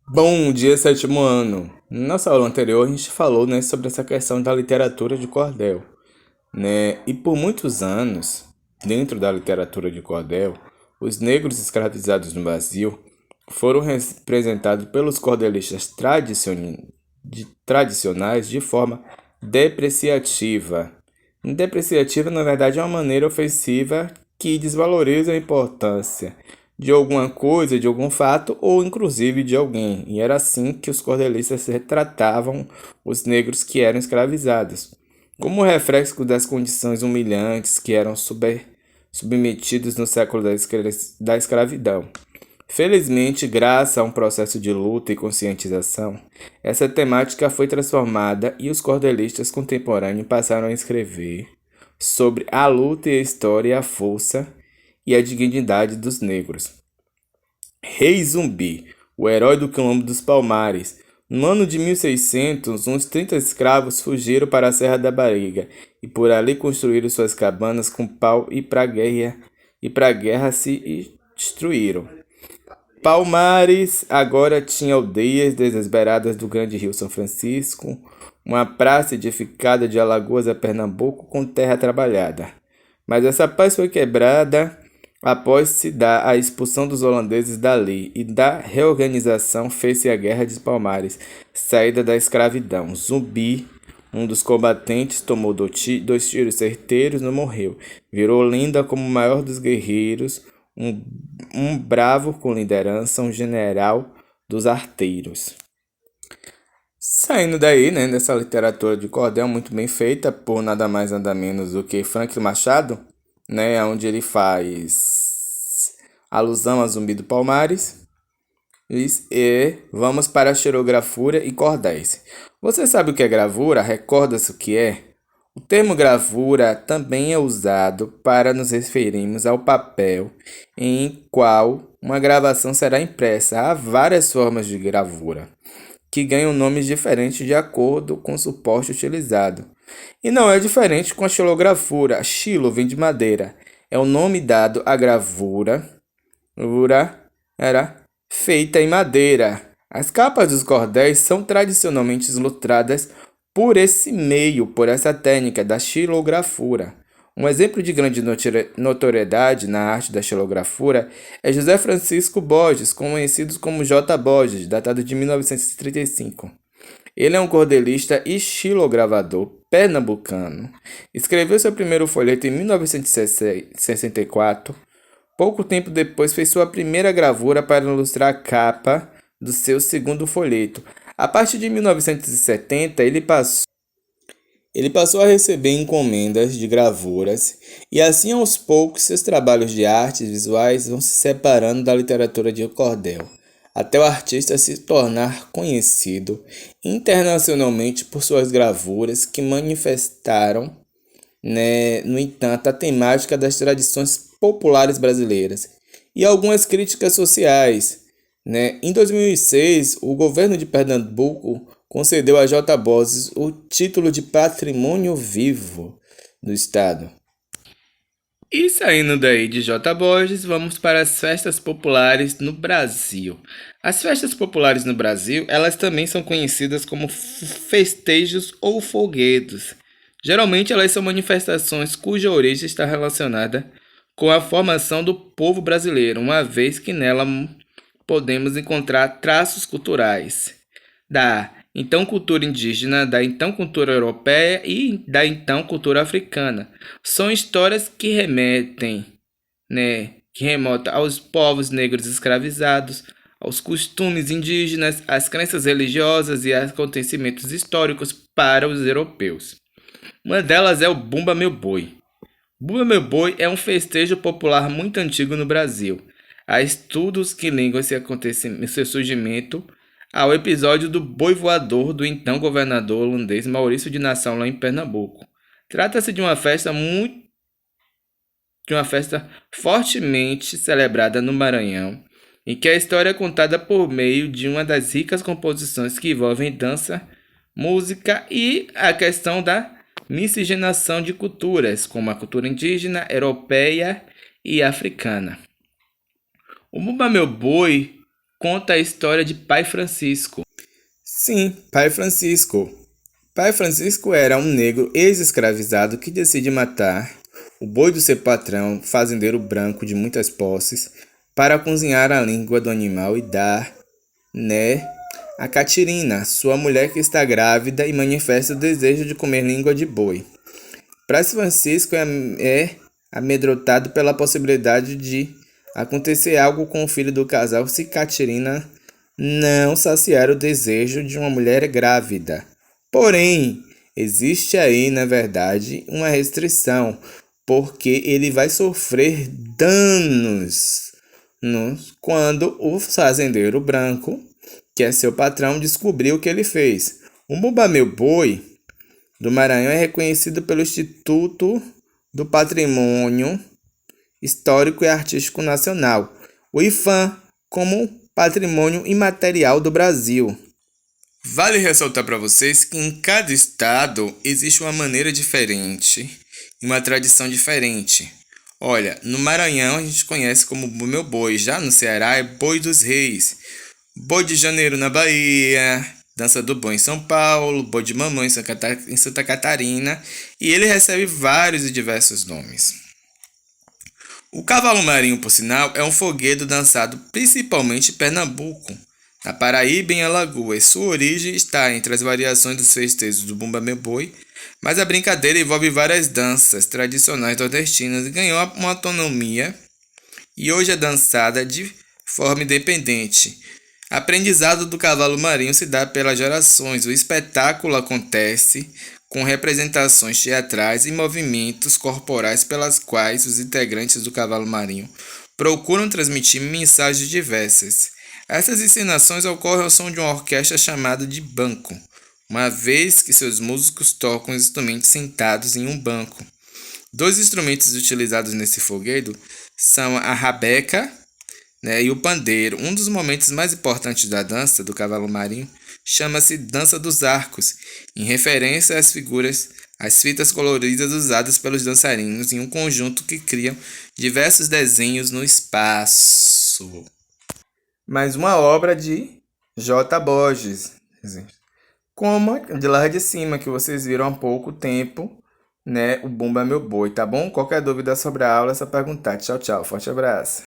Bom dia, sétimo ano. Na nossa aula anterior, a gente falou, sobre essa questão da literatura de cordel, E por muitos anos, dentro da literatura de cordel, os negros escravizados no Brasil foram representados pelos cordelistas tradicionais de forma depreciativa. Depreciativa, na verdade, é uma maneira ofensiva que desvaloriza a importância de alguma coisa, de algum fato ou inclusive de alguém. E era assim que os cordelistas retratavam os negros que eram escravizados, como reflexo das condições humilhantes que eram submetidos no século da escravidão. Felizmente, graças a um processo de luta e conscientização, essa temática foi transformada e os cordelistas contemporâneos passaram a escrever sobre a luta e a história, a força e a dignidade dos negros. Rei Zumbi, o herói do Quilombo dos Palmares. No ano de 1600, uns 30 escravos fugiram para a Serra da Barriga e por ali construíram suas cabanas com pau e para a guerra se destruíram. Palmares agora tinha aldeias desesperadas do grande rio São Francisco, uma praça edificada de Alagoas a Pernambuco com terra trabalhada. Mas essa paz foi quebrada após se dar a expulsão dos holandeses dali e da reorganização fez-se a Guerra de Palmares, saída da escravidão. Zumbi, um dos combatentes, tomou dois tiros certeiros e não morreu. Virou lenda como o maior dos guerreiros, um, um bravo com liderança, um general dos arteiros. Saindo daí, dessa literatura de cordel muito bem feita por nada mais nada menos do que Franklin Machado, onde ele faz alusão a Zumbi do Palmares, e vamos para a xilografura e cordéis. Você sabe o que é gravura? Recorda-se o que é? O termo gravura também é usado para nos referirmos ao papel em qual uma gravação será impressa. Há várias formas de gravura, que ganham nomes diferentes de acordo com o suporte utilizado. E não é diferente com a xilografura. Xilo vem de madeira. É o nome dado à gravura. Gravura era feita em madeira. As capas dos cordéis são tradicionalmente ilustradas por esse meio, por essa técnica da xilografura. Um exemplo de grande notoriedade na arte da xilografura é José Francisco Borges, conhecido como J. Borges, datado de 1935. Ele é um cordelista e xilogravador pernambucano. Escreveu seu primeiro folheto em 1964. Pouco tempo depois fez sua primeira gravura para ilustrar a capa do seu segundo folheto. A partir de 1970, ele passou a receber encomendas de gravuras e assim aos poucos seus trabalhos de artes visuais vão se separando da literatura de cordel, até o artista se tornar conhecido internacionalmente por suas gravuras que manifestaram, no entanto, a temática das tradições populares brasileiras e algumas críticas sociais. Em 2006, o governo de Pernambuco concedeu a J. Borges o título de Patrimônio Vivo do Estado. E saindo daí de J. Borges, vamos para as festas populares no Brasil. As festas populares no Brasil, elas também são conhecidas como festejos ou folguedos. Geralmente elas são manifestações cuja origem está relacionada com a formação do povo brasileiro, uma vez que nela podemos encontrar traços culturais da então cultura indígena, da então cultura europeia e da então cultura africana. São histórias que remontam aos povos negros escravizados, aos costumes indígenas, às crenças religiosas e aos acontecimentos históricos para os europeus. Uma delas é o Bumba Meu Boi. Bumba Meu Boi é um festejo popular muito antigo no Brasil. Há estudos que ligam seu surgimento ao episódio do boi voador do então governador holandês Maurício de Nassau lá em Pernambuco. Trata-se de uma festa fortemente celebrada no Maranhão, em que a história é contada por meio de uma das ricas composições que envolvem dança, música e a questão da miscigenação de culturas, como a cultura indígena, europeia e africana. O Bumba Meu Boi conta a história de Pai Francisco. Sim, Pai Francisco. Pai Francisco era um negro ex-escravizado que decide matar o boi do seu patrão, fazendeiro branco de muitas posses, para cozinhar a língua do animal e dar, a Catirina, sua mulher que está grávida e manifesta o desejo de comer língua de boi. Pai Francisco é amedrontado pela possibilidade de acontecer algo com o filho do casal se Catirina não saciar o desejo de uma mulher grávida. Porém, existe aí, na verdade, uma restrição, porque ele vai sofrer danos quando o fazendeiro branco, que é seu patrão, descobriu o que ele fez. O Bumba Meu Boi do Maranhão é reconhecido pelo Instituto do Patrimônio Histórico e Artístico Nacional, o IPHAN, como Patrimônio Imaterial do Brasil. Vale ressaltar para vocês que em cada estado existe uma maneira diferente e uma tradição diferente. Olha, no Maranhão a gente conhece como Meu Boi, já no Ceará é Boi dos Reis, Boi de Janeiro na Bahia, Dança do Boi em São Paulo, Boi de Mamãe em Santa Catarina, e ele recebe vários e diversos nomes. O cavalo marinho, por sinal, é um foguedo dançado principalmente em Pernambuco, na Paraíba e em Alagoas. Sua origem está entre as variações dos festejos do Bumba Meu Boi, mas a brincadeira envolve várias danças tradicionais nordestinas e ganhou uma autonomia e hoje é dançada de forma independente. Aprendizado do cavalo marinho se dá pelas gerações. O espetáculo acontece com representações teatrais e movimentos corporais pelas quais os integrantes do cavalo marinho procuram transmitir mensagens diversas. Essas encenações ocorrem ao som de uma orquestra chamada de banco, uma vez que seus músicos tocam os instrumentos sentados em um banco. Dois instrumentos utilizados nesse foguedo são a rabeca, e o pandeiro. Um dos momentos mais importantes da dança do cavalo marinho chama-se Dança dos Arcos, em referência às fitas coloridas usadas pelos dançarinos em um conjunto que criam diversos desenhos no espaço. Mais uma obra de J. Borges, como de lá de cima, que vocês viram há pouco tempo, o Bumba Meu Boi, tá bom? Qualquer dúvida sobre a aula é só perguntar. Tchau, tchau. Forte abraço.